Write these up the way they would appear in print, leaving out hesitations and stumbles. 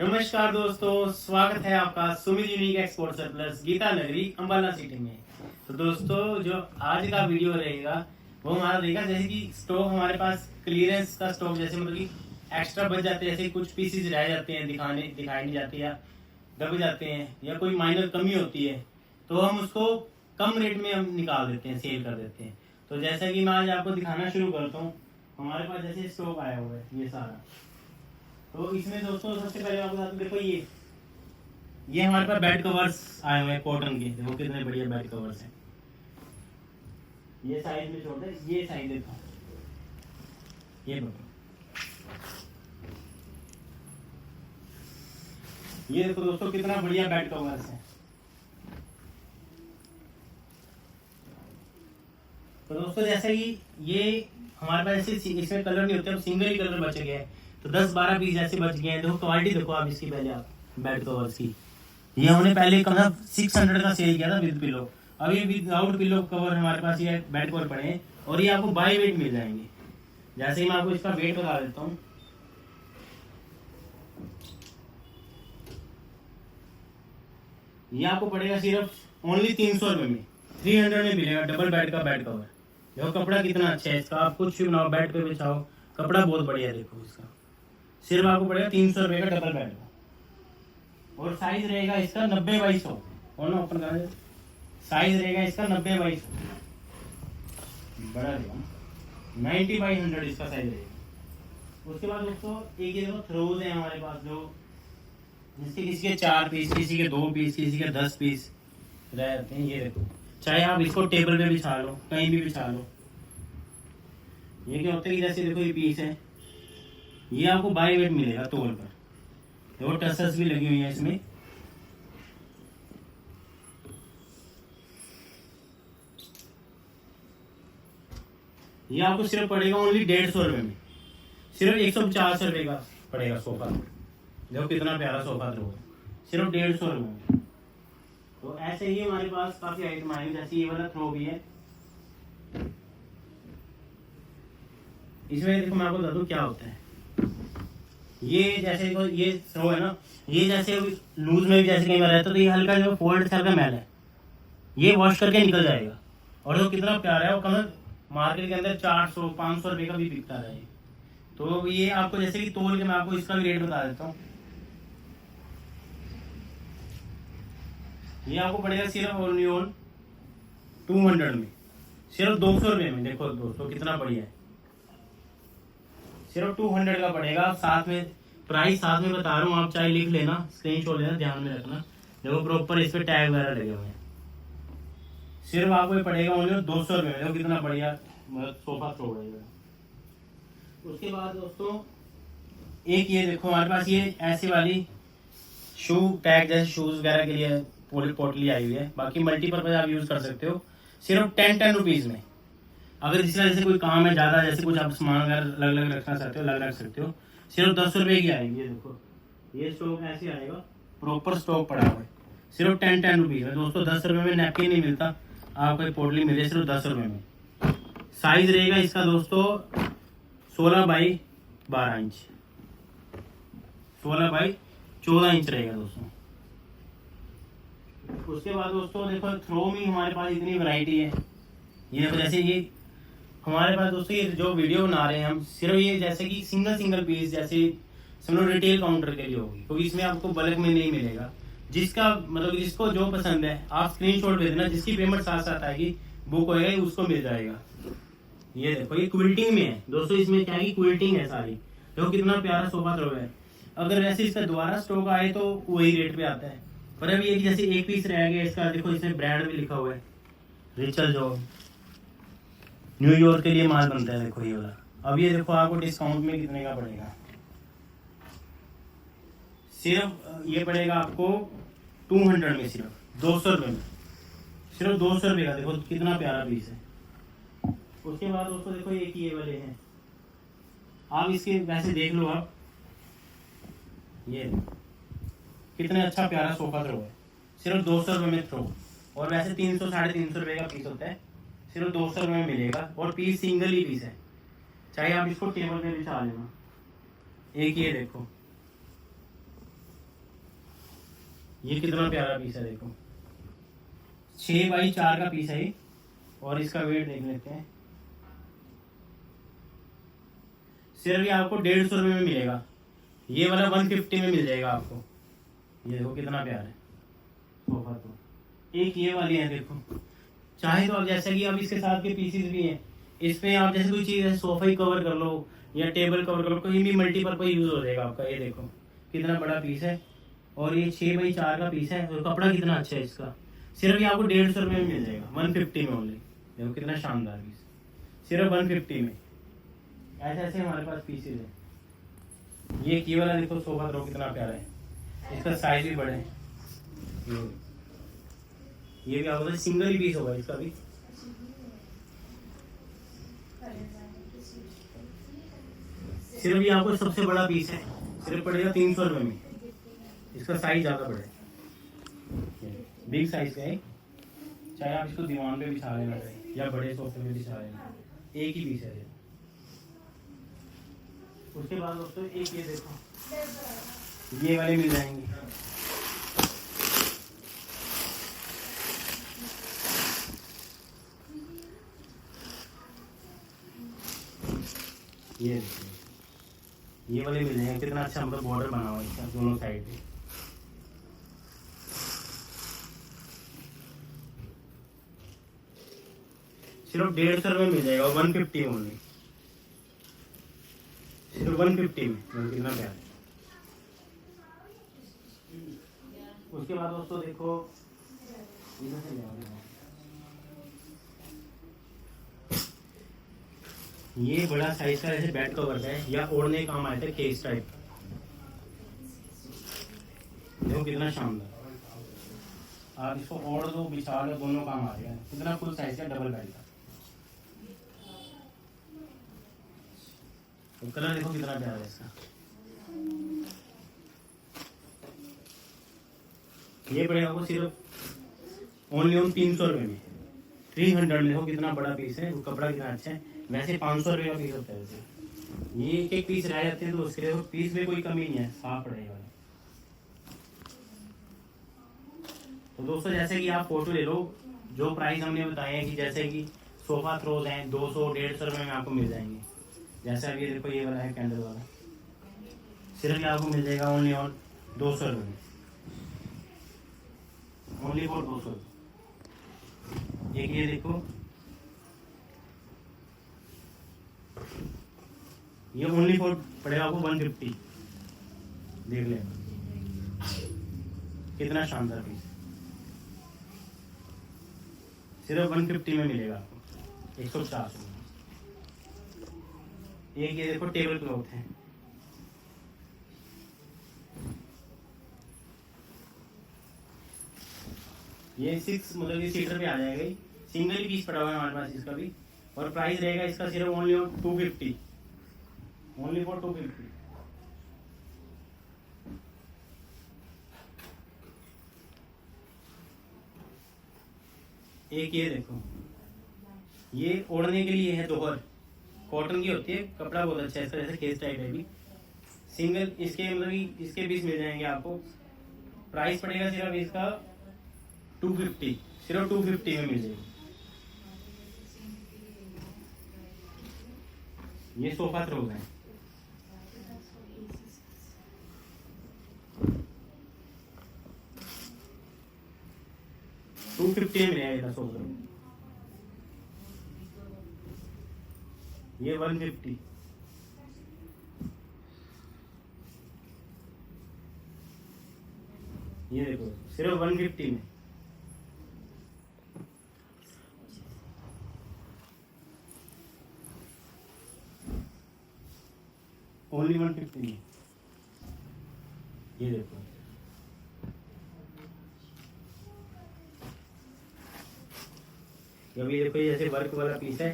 नमस्कार दोस्तों, स्वागत है आपका Sumit unique export surplus Geeta Nagri Ambala city में। तो दोस्तों, जो आज का वीडियो रहेगा वो हमारा रहेगा जैसे कि स्टॉक हमारे पास क्लियरेंस का स्टॉक, जैसे मतलब कि एक्स्ट्रा बच जाते हैं, जैसे कुछ पीसेज रह जाते हैं, दिखाई नहीं जाते या दब जाते हैं या कोई माइनर कमी होती है, तो हम उसको कम रेट में हम निकाल देते हैं, सेल कर देते हैं। तो जैसा कि मैं आज आपको दिखाना शुरू करता हूँ, हमारे पास जैसे स्टॉक आया हुआ है ये सारा। तो इसमें दोस्तों सबसे पहले आपको बता दूं, देखो ये हमारे पास बेड कवर्स आए हुए हैं कॉटन के। देखो कितने बढ़िया बेड कवर्स हैं। ये साइज में छोटे, ये साइज देखो, ये देखो, ये देखो दोस्तों कितना बढ़िया बेड कवर्स है। तो दोस्तों जैसे कि ये हमारे पास ऐसे इसमें कलर नहीं होते, अब सिंगल ही कलर बच गया है, तो 10-12 पीस ऐसे बच गए हैं। देखो क्वालिटी देखो आप इसकी, पहले आप बेड कवर्स की, ये हमने पहले कम 600 का सेल किया था विद पिलो। अब ये विदाउट पिलो कवर हमारे पास ये बेड कवर पड़े हैं और ये आपको बाय वेट मिल जाएंगे। जैसे ही मैं आपको इसका वेट बता देता हूँ, ये आपको पड़ेगा सिर्फ ओनली 300 रुपये में, 300 में मिलेगा डबल बेड का बेड कवर। देखो कपड़ा कितना अच्छा है इसका, आप कुछ भी बनाओ बेड पे बिछाओ, कपड़ा बहुत बढ़िया है। देखो इसका सिर्फ आपको पड़ेगा 300 रुपये का डबल बेड का। और साइज रहेगा इसका 90x100, और ना ओपन कर, साइज रहेगा इसका 90x100, बड़ा रहेगा 90x100 इसका साइज रहेगा। उसके बाद दोस्तों एक ये देखो थ्रोज है हमारे पास, जो जिसके किसी के 4 पीस, किसी के 2 पीस, किसी के 10 पीस रहते हैं। ये देखो, चाहे आप इसको टेबल पे बिछा लो, कहीं भी बिछा लो। ये क्या होता है कि जैसे देखो ये पीस है, ये आपको बाय वेट मिलेगा तोल पर। देखो टसल्स भी लगी हुई है इसमें। ये आपको सिर्फ पड़ेगा ओनली 150 रुपये में, सिर्फ 150 रुपये का पड़ेगा सोफा। देखो कितना प्यारा सोफा थ्रो है, सिर्फ 150 रुपये में। तो ऐसे ही हमारे पास काफी आइटम आए, जैसे ये वाला थ्रो भी है। इसमें देखो मैं आपको बता दूं क्या होता है। ये जैसे ये थ्रो है ना, ये जैसे लूज में भी जैसे कहीं बार रहता है, तो ये हल्का जो फोल्ड से हल्का मैल है, ये वॉश करके निकल जाएगा। और जो कितना प्यारा है, वो कलर मार्केट के अंदर 400-500 रुपये का भी बिकता है। तो ये आपको जैसे कि तोल के मैं आपको इसका भी रेट बता देता हूँ। ये आपको पड़ेगा सिर्फ ओनली 200 में, सिर्फ 200 रुपये में। देखो दोस्तों कितना बढ़िया है, सिर्फ 200 का पड़ेगा। साथ में प्राइस साथ में बता रहा हूँ, आप चाहे लिख लेना, स्क्रीनशॉट लेना, ध्यान में रखना। देखो प्रॉपर इस पे टैग वगैरह लगे हुए हैं। सिर्फ आपको ये पड़ेगा ओनली 200 रुपये में। देखो कितना बढ़िया सोफा थ्रो है। उसके बाद दोस्तों एक ये देखो हमारे पास ये ऐसी वाली शू टैग, जैसे शूज वगैरह के लिए पोटली आई हुई है। बाकी मल्टीपर्पज आप यूज कर सकते हो, सिर्फ 10 रुपीज में। अगर जिस तरह से कोई काम है ज्यादा, जैसे कुछ आप सामान वगैरह अलग अलग रखना चाहते हो, अलग रख सकते हो। सिर्फ 10 रुपए की आएगी। ये देखो ये स्टॉक ऐसे आएगा, प्रॉपर स्टॉक पड़ा हुआ है, सिर्फ 10 रुपीज में। दोस्तों 10 रुपए में नैपकिन नहीं मिलता, आपको एक पोटली मिले सिर्फ 10 रुपए में। साइज रहेगा इसका दोस्तों 16x12 इंच, 16x14 इंच रहेगा दोस्तों। उसके बाद दोस्तों देखो थ्रो में हमारे पास इतनी वैरायटी है। ये जैसे ये हमारे पास दोस्तों ये जो वीडियो बना रहे हैं हम, सिर्फ ये जैसे कि सिंगल पीस, जैसे समझो रिटेल काउंटर के लिए होगी, क्योंकि इसमें आपको बल्क में नहीं मिलेगा। जिसका मतलब जिसको जो पसंद है आप स्क्रीनशॉट भेज देना, जिसकी पेमेंट साथ साथ आएगी, बुक होएगा, उसको मिल जाएगा। ये देखो ये क्विल्टिंग में है दोस्तों, इसमें क्या है, क्विल्टिंग है सारी। देखो कितना प्यारा सोफा थ्रो है। अगर वैसे इसका दोबारा स्टॉक आए तो वही रेट पे आता है, पर अभी ये जैसे एक पीस रह गया इसका। देखो इसमें ब्रांड भी लिखा हुआ है, रिचल, जो न्यूयॉर्क के लिए माल बनता है। देखो ये वाला, अब ये देखो आपको डिस्काउंट में कितने का पड़ेगा। सिर्फ ये पड़ेगा आपको 200 में, सिर्फ 200 रुपये में, सिर्फ 200 रुपये का। देखो कितना प्यारा पीस है। उसके बाद दोस्तों देखो ये वाले हैं, आप इसके वैसे देख लो आप, ये कितने अच्छा प्यारा सोफा थ्रो है, सिर्फ 200 रुपये में थ्रो। और वैसे 300-350 रुपये का पीस होता है, सिर्फ 200 रुपये में मिलेगा। और पीस सिंगल ही पीस है, चाहे आप इसको टेबल पे बिछा लेना। एक ये देखो, ये कितना प्यारा पीस है देखो, 6x4 का पीस है ये। और इसका वेट देख लेते हैं, सिर्फ ये आपको 150 रुपये में मिलेगा। ये वाला 150 में मिल जाएगा आपको। ये देखो कितना प्यारा है सोफा। तो एक ये वाली है देखो, चाहे तो आप जैसे कि अब इसके साथ के पीसीस भी हैं, इसमें आप जैसे कोई चीज़ है सोफा ही कवर कर लो या टेबल कवर कर लो, कहीं भी मल्टीपर्पज यूज हो जाएगा आपका। ये देखो कितना बड़ा पीस है और ये 6x4 का पीस है और कपड़ा कितना अच्छा है इसका। सिर्फ ये आपको 150 रुपये में मिल जाएगा, 150 में ओनली। देखो कितना शानदार पीस, सिर्फ 150 में। ऐसे ऐसे हमारे पास पीसेज है। ये की वाला देखो सोफा थ्रो कितना प्यारा है, इसका साइज भी बड़ा है। ये भी आपको सिंगल ही पीस होगा इसका भी। सिर्फ ये आपको सबसे बड़ा पीस है, सिर्फ पड़ेगा 300 रुपये में। इसका साइज ज़्यादा बड़ा है, बिग साइज का है। चाहे आप इसको दीवान पे बिछा लेना या बड़े सोफे पे बिछा लेना, एक ही पीस है। उसके बाद दोस्तों एक ये देखो, ये वाले मिल जाएंगे। ये देखो, ये वाले मिल जाएंगे। कितना अच्छा मतलब बॉर्डर बना हुआ है इसका दोनों साइड पे। सिर्फ 150 रुपये मिल जाएगा, 150 ओनली, सिर्फ 150 में। कितना प्यार है। उसके बाद दोस्तों देखो, ये बड़ा साइज का जैसे बेड कवर है या ओढ़ने काम आया था केस टाइप। देखो कितना शानदार, आप इसको ओढ़ दो बिछा लो, दोनों काम आ जाएगा। कितना फुल साइज का डबल बेड का। तो कलर देखो कितना प्यारा है इसका। ये पड़ेगा आपको सिर्फ ओनली 300 रुपये में, 300 में। देखो कितना बड़ा पीस है, वो कपड़ा कितना अच्छा है। वैसे 500 रुपये का पीस होता है वैसे। ये एक एक पीस रह जाते हैं तो उसके लिए पीस में कोई कमी नहीं है, साफ पड़ेगा। तो दोस्तों जैसे कि आप फोटो ले लो, जो प्राइस हमने बताए हैं कि जैसे कि सोफा थ्रोज हैं 200-150 रुपये में आपको मिल जाएंगे। जैसे अब ये देखो ये वाला है कैंडल वाला, सिर्फ ये आपको मिल जाएगा ओनली और 200 रुपये में, ओनली फॉर 200। एक ये देखो, ये ओनली फॉर पड़ेगा आपको 150। देख ले कितना शानदार पीस, सिर्फ 150 में मिलेगा आपको, 150 में। एक ये देखो टेबल क्लॉथ है, ये 6 मतलब ये सीटर पे आ जाएगा। सिंगल ही पीस पड़ा हुआ है हमारे पास इसका भी। और प्राइस रहेगा इसका सिर्फ ओनली 250, ओनली फॉर 250। एक ये देखो, ये ओढ़ने के लिए है दोहर, कॉटन की होती है, कपड़ा बहुत अच्छा है इसका, जैसे केस टाइप है भी। सिंगल इसके मतलब इसके पीस मिल जाएंगे आपको। प्राइस पड़ेगा सिर्फ इसका 250, सिर्फ 250 में मिल जाएगी। ये सोफा थ्रोज है। $250 में मिलेगा सोफा थ्रोज। ये 150। ये देखो सिर्फ 150 में। ओनली 150 में। ये देखो अभी देखो, ये जैसे वर्क वाला पीस है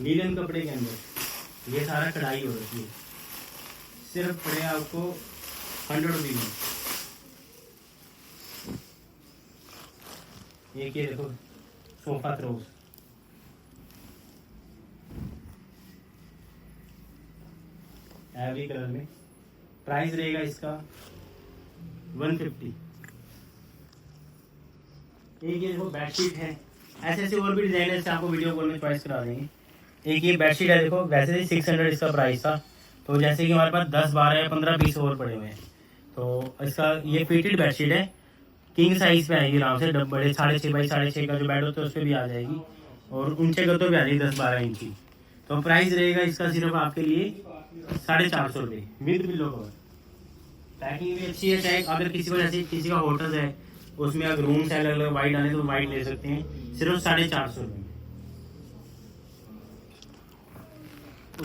लीलन कपड़े के अंदर, ये सारा कढ़ाई हो रही है। सिर्फ पड़ेगा आपको 100 रुपये में। एक ये देखो सोफा थ्रोज, एवरी कलर में। प्राइस रहेगा इसका 150, एक ये देखो बेडशीट है, ऐसे ऐसे और भी डिजाइन है, आपको वीडियो कॉल में चॉइस करा देंगे। एक ये बेडशीट है, देखो वैसे 600 इसका प्राइस था, तो जैसे कि हमारे पास 10 12 या 15 पीस और पड़े हुए हैं, तो इसका ये फिटेड बेडशीट है, किंग साइज पे आएगी आराम से, बड़े 6.5 बाई 6.5 का जो बेड होता है उस पर भी आ जाएगी, और ऊंचे गद्दों पे आ जाएगी 10-12 इंच की। तो प्राइस रहेगा इसका सिर्फ आपके लिए 450 रुपये विद पिलो कवर। पैकिंग भी अच्छी है, चाहे अगर किसी को जैसे किसी का होटल है उसमें अगर रूम्स है अलग अलग वाइट आने तो वाइट ले सकते हैं, सिर्फ 450 रुपये में।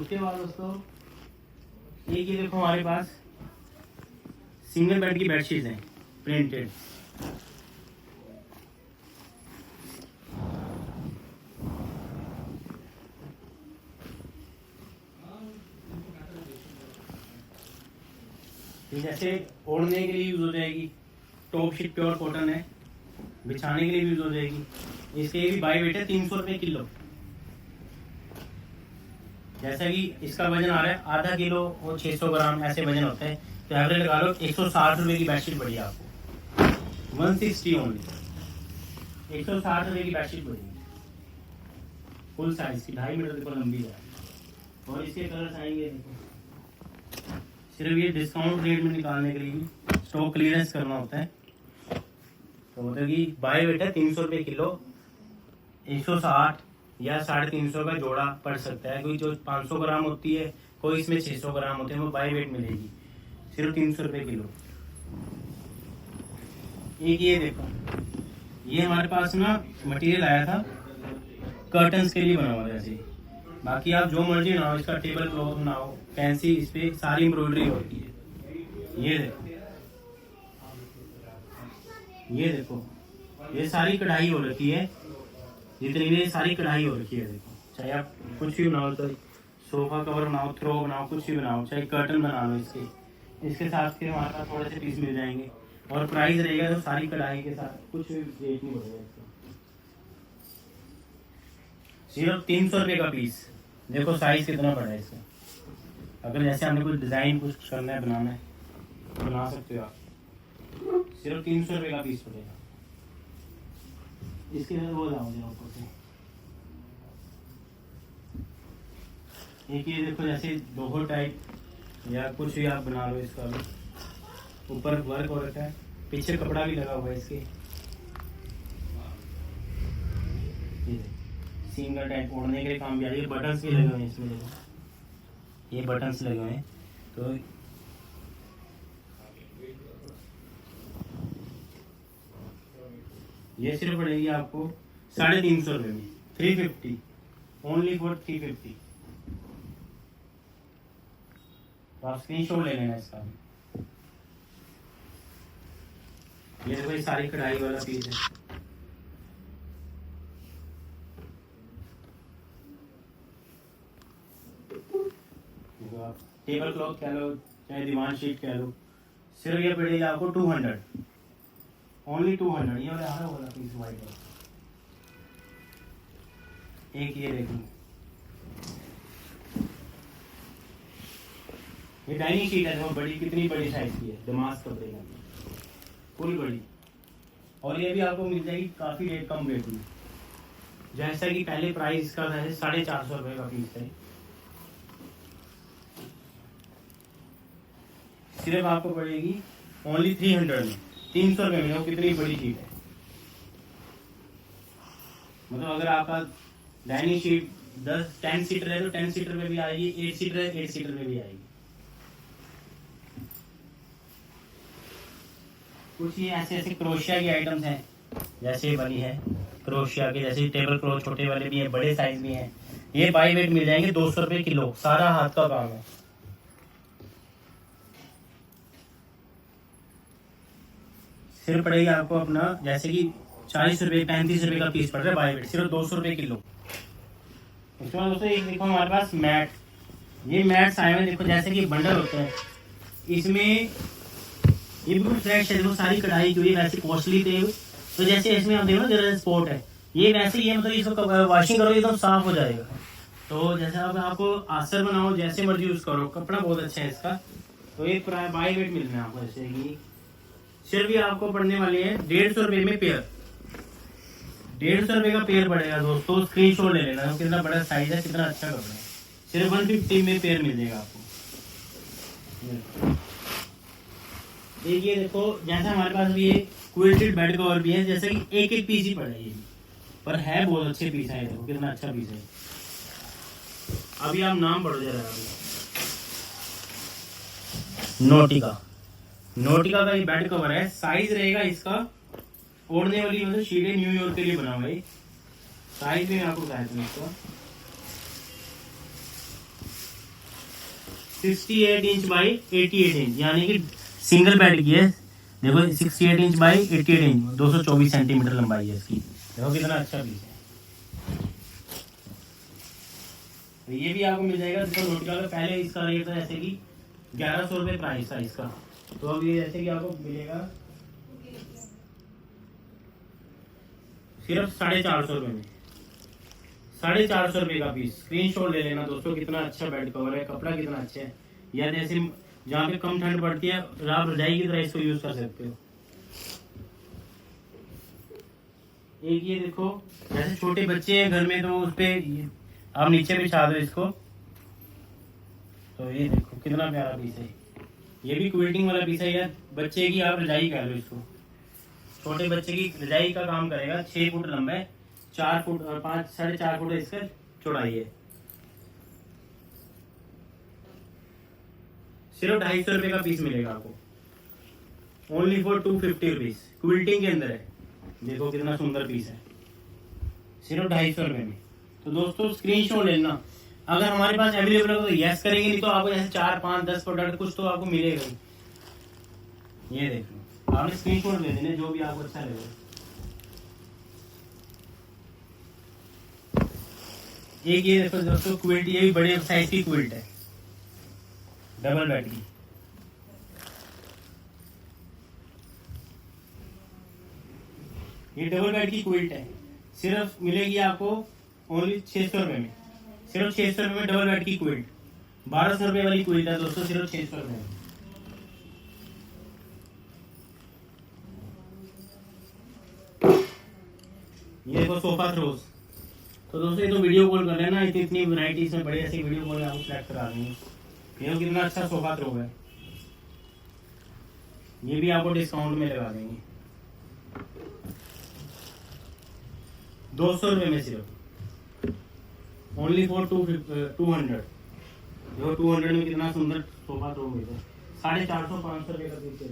उसके बाद दोस्तों एक ये देखो हमारे पास सिंगल बेड की बेडशीट है प्रिंटेड, जैसे ओढ़ने के लिए यूज हो जाएगी, टॉप शीट प्योर कॉटन है, बिछाने के लिए भी यूज हो जाएगी। इसके भी बाई वेट है 300 रुपये किलो। जैसा कि इसका वजन आ रहा है आधा किलो और 600 ग्राम ऐसे वजन होता है, तो एवरेज लगा लो 160 रुपये की बेडशीट पड़ी आपको, 160 ओनली, 160 रुपये की बेडशीट पड़ी फुल साइज की, 2.5 मीटर देखो लंबी है। और इसके कलर्स आएंगे देखो, सिर्फ ये डिस्काउंट रेट में निकालने के लिए स्टॉक क्लियरेंस करना होता है, तो मतलब कि बाय वेट है 300 रुपये किलो, 160 या 350 का जोड़ा पड़ सकता है, क्योंकि जो 500 ग्राम होती है कोई इसमें 600 ग्राम होते हैं, वो बाय वेट मिलेगी, सिर्फ 300 रुपये किलो। एक ये देखो, ये हमारे पास ना मटेरियल आया था कर्टन्स के लिए बना हुआ, जैसे बाकी आप जो मर्जी बनाओ, इसका टेबल क्लॉथ बनाओ फैंसी, इस पे सारी एम्ब्रॉयडरी होती है। ये देखो, ये देखो, ये सारी कढ़ाई हो रखी है, जितनी भी सारी कढ़ाई हो रखी है। देखो, चाहे आप कुछ भी बनाओ, तो सोफा कवर बनाओ, थ्रो बनाओ, कुछ भी बनाओ, चाहे कर्टन बना लो इसके साथ के हमारे पास थोड़े से पीस मिल जाएंगे, और प्राइस रहेगा तो सारी कढ़ाई के साथ, कुछ भी रेट नहीं बढ़ेगा इसका, सिर्फ 300 रुपये का पीस। देखो साइज कितना बड़ा है इसका, अगर जैसे हमने कुछ डिजाइन कुछ करना है, बनाना है, बना सकते हो आप, सिर्फ 300 रुपये का पीस पड़ेगा। इसके अंदर वो लाओगे ऊपर से, एक ये देखो जैसे दोहो टाइप या कुछ भी आप बना लो, इसका भी ऊपर वर्क हो रखा है, पीछे कपड़ा भी लगा हुआ है इसके, सिंगल टाइप ओढ़ने के लिए काम भी आ रही है, बटन्स भी लगे हुए हैं इसमें, देखो ये बटन्स लगे हुए हैं। तो ये सिर्फ पड़ेगी आपको 350 रुपये में, 350 ओनली फॉर 350। तो आप स्क्रीनशॉट ले लेना इसका। ये देखो, ये सारी कढ़ाई वाला पीस है, टेबल क्लॉथ कह लो चाहे दीवान शीट कह लो, सिर्फ ये पड़ेगी आपको 200, ओनली 200। ये वाला आ रहा होगा पीस वाइट है। एक ये देखो, ये डाइनिंग शीट है, देखो बड़ी, कितनी बड़ी साइज की है, दमास कपड़े का, फुल बड़ी, और ये भी आपको मिल जाएगी काफी रेट कम रेट में, जैसा कि पहले प्राइस का था 450 रुपये का पीस है, सिर्फ आपको पड़ेगी ओनली 300 में, 300 रुपये में। वो कितनी बड़ी शीट है, मतलब अगर आपका डाइनिंग शीट 10 सीटर है तो 10 सीटर में भी आएगी, 8 सीटर है 8 सीटर में भी आएगी। कुछ ये ऐसे ऐसे क्रोशिया की आइटम्स हैं, जैसे बनी है क्रोशिया के, जैसे टेबल क्लॉथ छोटे वाले भी हैं, बड़े साइज भी हैं। ये बाई वेट मिल जाएंगे 200 रुपये किलो, सारा हाथ का काम है। सिर्फ पड़ेगा आपको अपना, जैसे कि 40 रुपये 35 रुपये का पीस पड़ रहा है बाई वेट, सिर्फ 200 रुपये किलो। उसके बाद दोस्तों एक देखो हमारे पास मैट, ये मैट्स आए हुए देखो, जैसे कि बंडल होता है, इसमें ये बिल्कुल फ्रेश है, देखो सारी कढ़ाई की हुई, वैसे कॉस्टली थे, तो जैसे इसमें आप देखो जरा स्पॉट है, ये वैसे ही है, मतलब इसको वॉशिंग करोगे तो साफ हो जाएगा। तो जैसे आपको आसर बनाओ, जैसे मर्जी यूज करो, कपड़ा बहुत अच्छा है इसका। तो ये बाई वेट मिल रहा है आपको, जैसे कि सिर्फ ये आपको पड़ने वाले हैं 150 रुपये में पेयर, 150 का पेयर पड़ेगा दोस्तों, स्क्रीनशॉट ले लेना। कितना बड़ा साइज है, कितना अच्छा कपड़ा है। सिर्फ 150 में पेयर मिल जाएगा आपको। एक ये देखो, जैसा हमारे पास भी ये क्विल्टेड बेड कवर भी है, जैसे कि एक एक पीस ही पड़ा है ये, पर है बहुत अच्छे पीस है। देखो कितना अच्छा पीस है। अभी आप नाम पढ़ो जरा। नोटिका, नोटिका का ये बेड कवर है। साइज रहेगा इसका, ओढ़ने वाली मतलब शीट है, न्यूयॉर्क के लिए बना हुआ है। साइज में आपको बताया था इसका 68 इंच बाई 88 इंच, यानी कि सिंगल बेड की है। देखो 68 इंच बाई 88 इंच, 224 सेंटीमीटर लंबाई है इसकी। देखो कितना अच्छा पीस है। तो ये भी आपको मिल जाएगा। देखो नोटिका का पहले इसका रेट था जैसे कि 1100 रुपये प्राइस था इसका, तो अब ये जैसे कि आपको मिलेगा सिर्फ 450 रुपये में। 450 रुपये का पीस। स्क्रीनशॉट ले लेना दोस्तों। कितना अच्छा बेड कवर है, कपड़ा कितना अच्छा है। या जैसे जहाँ पे कम ठंड पड़ती है, आप रजाई की तरह इसको यूज कर सकते हो। एक ये देखो, जैसे छोटे बच्चे हैं घर में तो उस पे आप नीचे बिछा दो इसको। तो ये देखो कितना प्यारा पीस है। ये भी क्विल्टिंग वाला पीस है, या बच्चे की आप रजाई कह लो इसको। छोटे बच्चे की रजाई का काम करेगा। 6 फुट लंबा है, 4 फुट और 4.5 फुट इसका चौड़ाई है। सिर्फ 250 रुपये का पीस मिलेगा आपको। Only for 250 rupees. क्विल्टिंग के अंदर है। देखो कितना सुंदर पीस है, सिर्फ 250 रुपये में। तो दोस्तों स्क्रीनशॉट लेना। अगर हमारे पास अवेलेबल हो तो यस करेंगे, नहीं तो आपको जैसे 4, 5, 10 प्रोडक्ट कुछ तो आपको मिलेगा ही। ये देख लो, आपने स्क्रीनशॉट ले देने जो भी आपको अच्छा लगे। एक ये देखो दोस्तों क्विल्ट, ये भी बड़े साइज की क्विल्ट है, डबल बेड की। ये डबल बेड की क्विल्ट है, सिर्फ मिलेगी आपको ओनली 600 रुपये में। सिर्फ 600 रुपये में डबल बेड की क्विल्ट। 1200 रुपये वाली क्विल्ट है दोस्तों, सिर्फ 600 रुपये में। ये देखो सोफा थ्रोस। तो दोस्तों ये तो वीडियो कॉल कर लेना, इतनी वैरायटी इसमें बड़ी ऐसी वीडियो कॉल आपको सेलेक्ट करा देंगे। ये कितना अच्छा सोफा थ्रो है, ये भी आपको डिस्काउंट में लगा देंगे 200 रुपये में सिर्फ। Only for 200। देखो 200 में कितना सुंदर सोफा थ्रो मिलेगा। 450 500 रुपये का पीस है।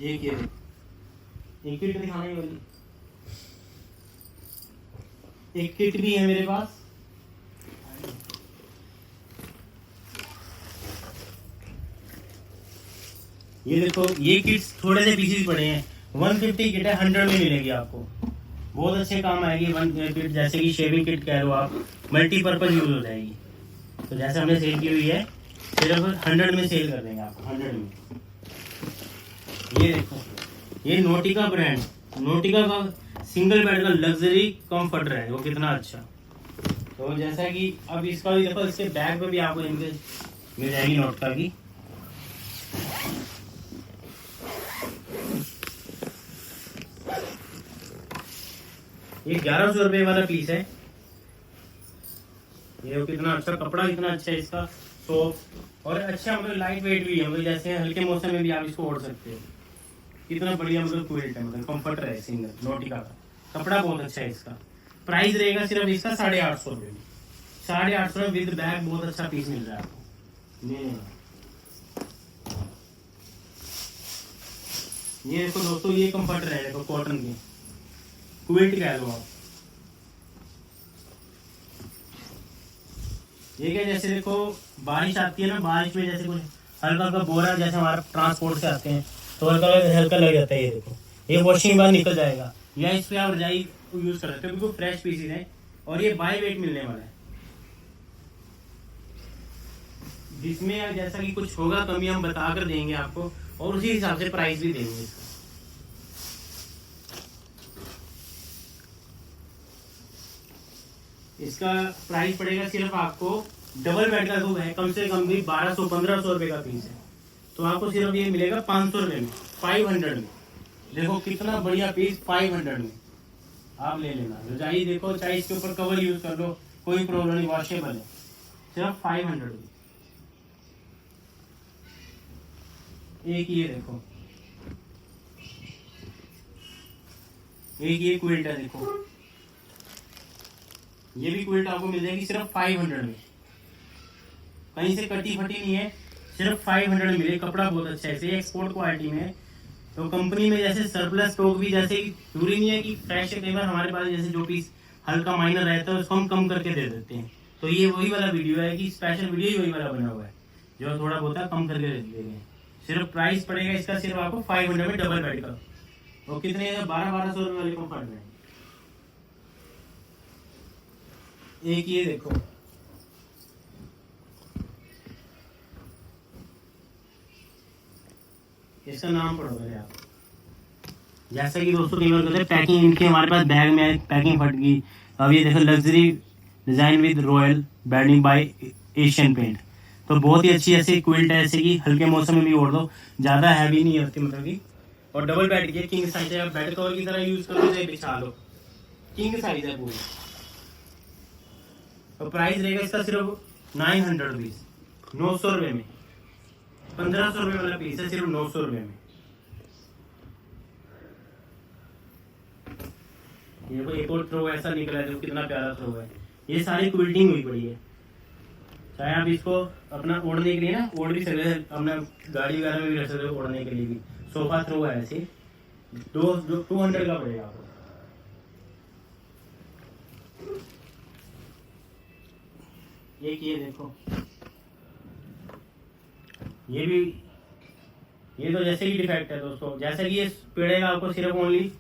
एक ये एक किट दिखाने वाली, एक किट भी है मेरे पास। ये देखो ये किट्स थोड़े से पीसेस पड़े हैं। 150 किट है, 100 में मिलेगी आपको। बहुत अच्छे काम आएगी। 1 किट जैसे कि शेविंग किट कह लो आप, मल्टीपर्पज यूज हो जाएगी। तो जैसे हमने सेल की हुई है, सिर्फ 100 में सेल कर देंगे आपको, 100 में। ये देखो ये नोटिका ब्रांड, नोटिका का सिंगल बेड का लग्जरी कंफर्टर है, वो कितना अच्छा। तो जैसा कि अब इसका भी देखो, इसके बैग पे भी आपको इनके मिल जाएगी नोटिका की। ये 1100 रुपये वाला पीस है। ये कितना अच्छा कपड़ा, कितना अच्छा है इसका, सॉफ्ट और अच्छा, मतलब लाइट वेट भी है। मतलब जैसे हल्के मौसम में भी आप इसको ओढ़ सकते हो। कितना बढ़िया मतलब क्विल्ट है, मतलब कंफर्टर है सिंगल नोटिका का। कपड़ा बहुत अच्छा है इसका। प्राइस रहेगा सिर्फ इसका 850 रुपये में। 850 में विद बैग बहुत अच्छा पीस मिल रहा है आपको। ये देखो दोस्तों, ये कंफर्टर है, देखो कॉटन की क्विल्ट कह लो आप। ये क्या, जैसे देखो बारिश आती है ना, बारिश में जैसे कुछ हल्का हल्का बोरा जैसे हमारा ट्रांसपोर्ट से आते हैं तो हल्का हल्का लग जाता है। ये देखो ये वॉशिंग बाद निकल जाएगा, या इस पे आप रजाई यूज कर सकते हो, बिल्कुल फ्रेश पीसेज है। और ये बाय वेट मिलने वाला है, जिसमें जैसा कि कुछ होगा कमी हम बता कर देंगे आपको, और उसी हिसाब से प्राइस भी देंगे इसका। इसका प्राइस पड़ेगा सिर्फ आपको डबल बेड का जो है कम से कम भी 1200-1500 रुपए का पीस है, तो आपको सिर्फ ये मिलेगा 500 रुपए में, 500 में। देखो कितना बढ़िया पीस, 500 में आप ले लेना। रजाई देखो, चाहे इसके ऊपर कवर यूज कर लो, कोई प्रॉब्लम नहीं, वॉशेबल है, सिर्फ 500 में। एक ये देखो, एक ये क्विल्ट है, देखो ये भी क्विल्ट आपको मिल जाएगी सिर्फ 500 में, कहीं से कटी फटी नहीं है, सिर्फ 500 में मिले। कपड़ा बहुत अच्छा है, एक्सपोर्ट क्वालिटी में है। तो कंपनी में जैसे सरप्लस स्टॉक भी जैसे जरूरी नहीं है कि फ्रेश है, कई बार हमारे पास जैसे जो पीस हल्का माइनर रहता है उसको हम कम करके दे देते हैं। तो ये वही वाला वीडियो है कि स्पेशल वीडियो ही वही वाला बना हुआ है, जो थोड़ा बहुत कम करके दे देंगे। सिर्फ प्राइस पड़ेगा इसका सिर्फ आपको 500 में डबल बेड का, और कितने 1200 रुपये वाले कंफर्ट में। एक ये देखो, इसका नाम पढ़ोगे आप। जैसा कि दोस्तों कई बार कहते हैं पैकिंग इनके हमारे पास बैग में है, पैकिंग फट गई। अब ये देखो, luxury design with royal branding by Asian paint. तो बहुत ही अच्छी ऐसी क्विल्ट है, ऐसे कि हल्के मौसम में भी ओढ़ दो, ज्यादा हैवी नहीं होती मतलब की। और डबल बेड की किंग साइज है, बेड कवर की तरह यूज करो, चाहे बिछा लो, किंग साइज है पूरी। तो प्राइस रहेगा इसका सिर्फ 900 रुपीज, 900 रुपये में। 1500 रुपये वाला पीस है, सिर्फ 900 रुपये में। ये कोई एक और थ्रो ऐसा निकला है, जो कितना प्यारा थ्रो है। ये सारी क्विल्टिंग हुई पड़ी है, चाहे आप इसको अपना ओढ़ने के लिए ना ओढ़ भी सकते हैं, अपना गाड़ी वगैरह में भी रख सकते हो, ओढ़ने के लिए भी। सोफा थ्रो है ऐसे, 200 का पड़ेगा आपको। एक ये देखो, ये भी, ये तो जैसे ही डिफेक्ट है दोस्तों, जैसे कि ये पड़ेगा आपको सिर्फ ओनली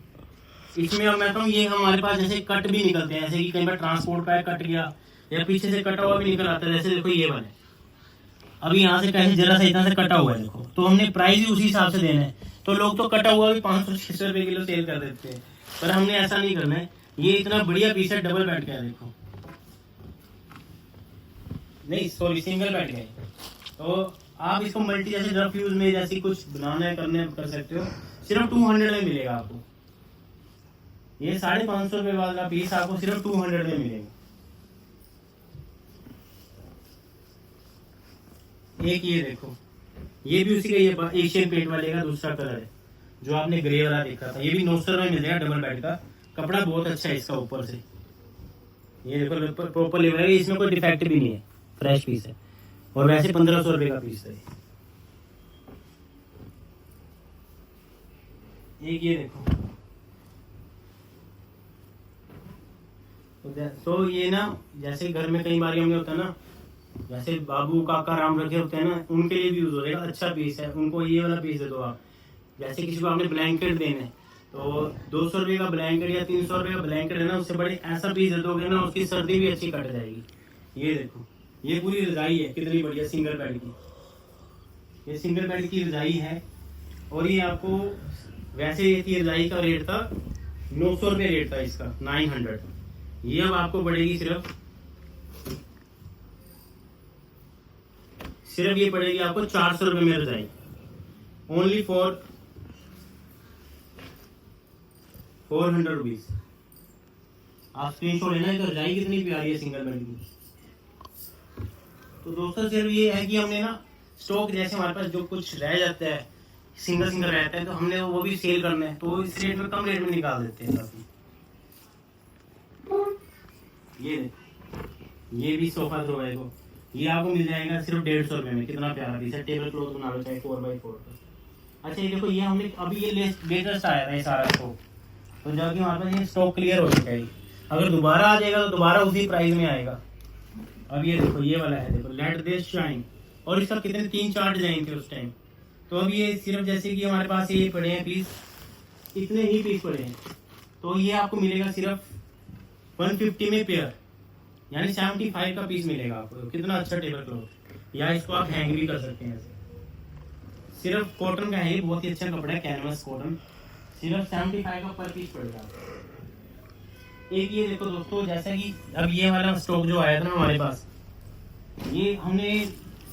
इसमें। अब मैं कहूँ ये हमारे पास जैसे कट भी निकलते हैं, जैसे कि कई बार ट्रांसपोर्ट का कट गया या पीछे से कटा हुआ भी निकल आता है, जैसे देखो ये वाले अभी यहाँ से कैसे जरा सा इतना से कटा हुआ है, देखो। तो हमने प्राइस भी उसी हिसाब से देना है। तो लोग तो कटा हुआ भी 500-600 रुपए किलो सेल कर देते हैं, पर हमने ऐसा नहीं करना है। ये इतना बढ़िया पीस है, डबल बेड का है, देखो, नहीं सॉरी सिंगल बेड का है। तो आप इसको मल्टी जैसे रफ यूज में जैसे कुछ बनाना करने कर सकते हो, सिर्फ 200 में मिलेगा आपको। ये 550 रुपए वाला पीस आपको सिर्फ 200 में मिलेगा। एक ये देखो, ये भी उसी का, ये एशियन पेंट वाले का दूसरा कलर है, जो आपने ग्रे वाला देखा था। ये भी 900 में मिलेगा, डबल बेड का। कपड़ा बहुत अच्छा है इसका ऊपर से, ये देखो प्रॉपर लेवल है, इसमें कोई डिफेक्ट भी नहीं है, फ्रेश पीस है। और वैसे 1500 रुपए का पीस है। एक ये देखो, तो ये ना जैसे घर में कई बार हमें होता है ना, जैसे बाबू काका राम रखे होते हैं ना, उनके लिए भी यूज हो जाएगा, अच्छा पीस है। उनको ये वाला पीस दे दो आप। जैसे किसी को आपने ब्लैंकेट देना है, तो 200 रुपये का ब्लैंकेट या 300 रुपये का ब्लैंकेट है ना, उससे बड़े ऐसा पीस दे दोगे ना, उसकी सर्दी भी अच्छी कट जाएगी। ये देखो, ये पूरी रजाई है, कितनी बढ़िया सिंगल बेड की, ये सिंगल बेड की रजाई है। और ये आपको वैसे ये रजाई का रेट था 900 रुपये रेट था इसका, 900। ये अब आपको पड़ेगी सिर्फ ये पड़ेगी आपको 400 रुपये में रजाई, ओनली फॉर 400 रुपीज। आप स्क्रीनशॉट लेना है। तो रजाई कितनी प्यारी है सिंगल बेड की। तो दोस्तों सिर्फ ये है कि हमने ना स्टॉक जैसे हमारे पास जो कुछ रह जाता है, सिंगल रहता है, तो हमने वो भी सेल करना है, तो इस रेट में कम रेट में निकाल देते हैं काफी। ये देखो, ये भी सोफा थ्रो है, ये आपको मिल जाएगा सिर्फ 150 रुपये में। कितना प्यारा पीस है, टेबल क्लॉथ बना लो चाहे 4x4 का। अच्छा ये देखो, ये हमने अभी ये लेटेस्ट आया था ये सारा स्टॉक, तो जाके हमारे पास ये स्टॉक क्लियर हो चुका है। अगर दोबारा आ जाएगा तो दोबारा उसी प्राइस में आएगा। अब ये देखो, ये वाला है, देखो लेट दिस शाइन, और इसका कितने 3-4 डिजाइन थे उस टाइम। तो अब ये सिर्फ जैसे कि हमारे पास ये पड़े हैं पीस, इतने ही पीस पड़े हैं, तो ये आपको मिलेगा सिर्फ 150 में पेयर, यानी 75 का पीस मिलेगा आपको। कितना अच्छा टेबल क्लॉथ, या इसको आप हैंग भी कर सकते हैं ऐसे। सिर्फ कॉटन का है, ये बहुत ही अच्छा कपड़ा है, कैनवस कॉटन। सिर्फ 75 का पर पीस पड़ेगा। एक ये देखो दोस्तों, जैसा कि अब ये वाला स्टॉक जो आया था ना हमारे पास, ये हमने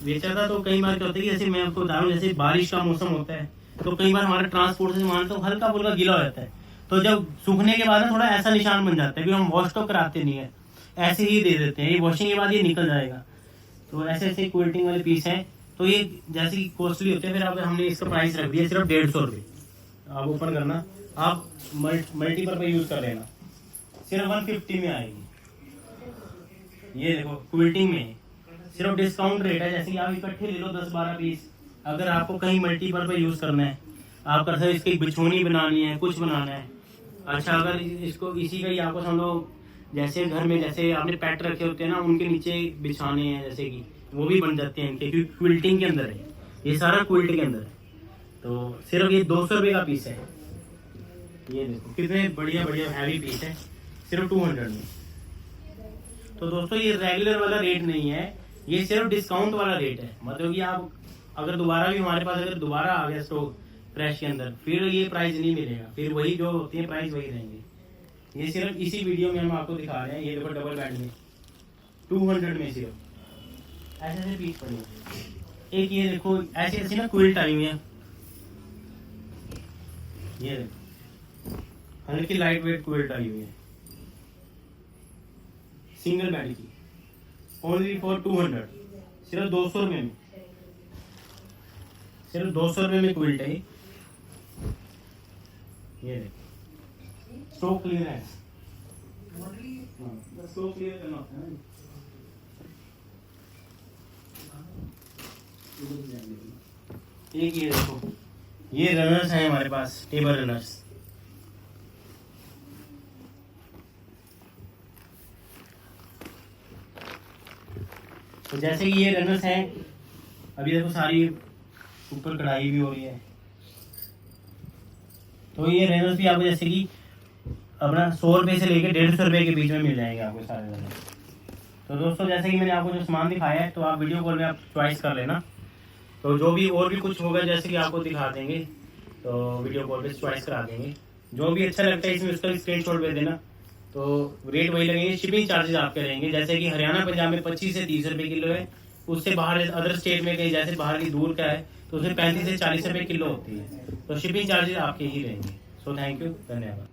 बेचा था, तो कई बार क्या होता है कि जैसे मैं आपको बता रहा हूँ, जैसे बारिश का मौसम होता है तो कई बार हमारा ट्रांसपोर्ट से मान तो हल्का फुल्का गीला हो जाता है, तो जब सूखने के बाद ना थोड़ा ऐसा निशान बन जाता है कि हम वॉश तो कराते नहीं है, ऐसे ही दे देते हैं, ये वॉशिंग के बाद ये निकल जाएगा। तो ऐसे ऐसे क्विल्टिंग वाले पीस हैं, तो ये जैसे कि कॉस्टली होते हैं। फिर अब हमने इसका प्राइस रख दिया सिर्फ 150 रुपये। आप ओपन करना, आप मल्टीपल पर यूज कर लेना, सिर्फ 150 में आएगी। ये देखो क्विल्टिंग में सिर्फ डिस्काउंट रेट है, जैसे कि आप इकट्ठे ले लो 10-12 पीस। अगर आपको कहीं मल्टीपल पर यूज करना है, आप कर सकते, इसकी बिछोनी बनानी है, कुछ बनाना है। अच्छा, अगर इसको इसी का ही आपको समझो, जैसे घर में जैसे आपने पैट रखे होते हैं ना, उनके नीचे बिछाने हैं, जैसे कि वो भी बन जाते हैं इनके, क्योंकि क्विल्टिंग के अंदर है, ये सारा क्विल्ट के अंदर है। तो सिर्फ ये 200 रुपये का पीस है। ये देखो कितने बढ़िया बढ़िया हैवी पीस है, सिर्फ 200 में। तो दोस्तों ये रेगुलर वाला रेट नहीं है, ये सिर्फ डिस्काउंट वाला रेट है। मतलब कि आप अगर दोबारा भी हमारे पास अगर दोबारा आ गया स्टॉक फ्रेश के अंदर, फिर ये प्राइस नहीं मिलेगा, फिर वही जो होती है प्राइस वही रहेंगे। ये सिर्फ इसी वीडियो में हम आपको दिखा रहे हैं। ये देखो डबल बेड में 200 में सिर्फ ऐसे ऐसे पीस पड़े हैं। एक ये देखो ऐसी ऐसी ना क्विल्ट आई हुई है, ये देखो हल्की लाइट वेट क्विल्ट आई हुई है, सिंगल बेड की, ओनली फॉर 200, सिर्फ 200 रुपये में, सिर्फ 200 रुपये में क्विल्ट है। ये देखो स्टॉक क्लियर है, स्टॉक क्लियर करना होता है ना। एक ये देखो, ये रनर्स हैं हमारे पास, टेबल रनर्स। तो जैसे कि ये रनर्स हैं, अभी देखो सारी ऊपर कढ़ाई भी हो रही है। तो ये रनर्स भी आपको जैसे कि अपना 100 रुपये से लेकर 150 रुपये के बीच में मिल जाएंगे आपको सारे रनर्स। तो दोस्तों जैसे कि मैंने आपको जो सामान दिखाया है, तो आप वीडियो कॉल में आप चॉइस कर लेना। तो जो भी और भी कुछ होगा जैसे कि आपको दिखा देंगे, तो वीडियो कॉल पे चॉइस करा देंगे। जो भी अच्छा लगता है इसमें उसका स्क्रीनशॉट भेज देना। तो रेट वही लगेंगे, शिपिंग चार्जेस आपके रहेंगे। जैसे कि हरियाणा पंजाब में 25 से 30 रुपये किलो है, उससे बाहर अदर स्टेट में कहीं जैसे बाहर की दूर का है तो उसमें 35 से 40 रुपये किलो होती है। तो शिपिंग चार्जेस आपके ही रहेंगे। सो थैंक यू, धन्यवाद।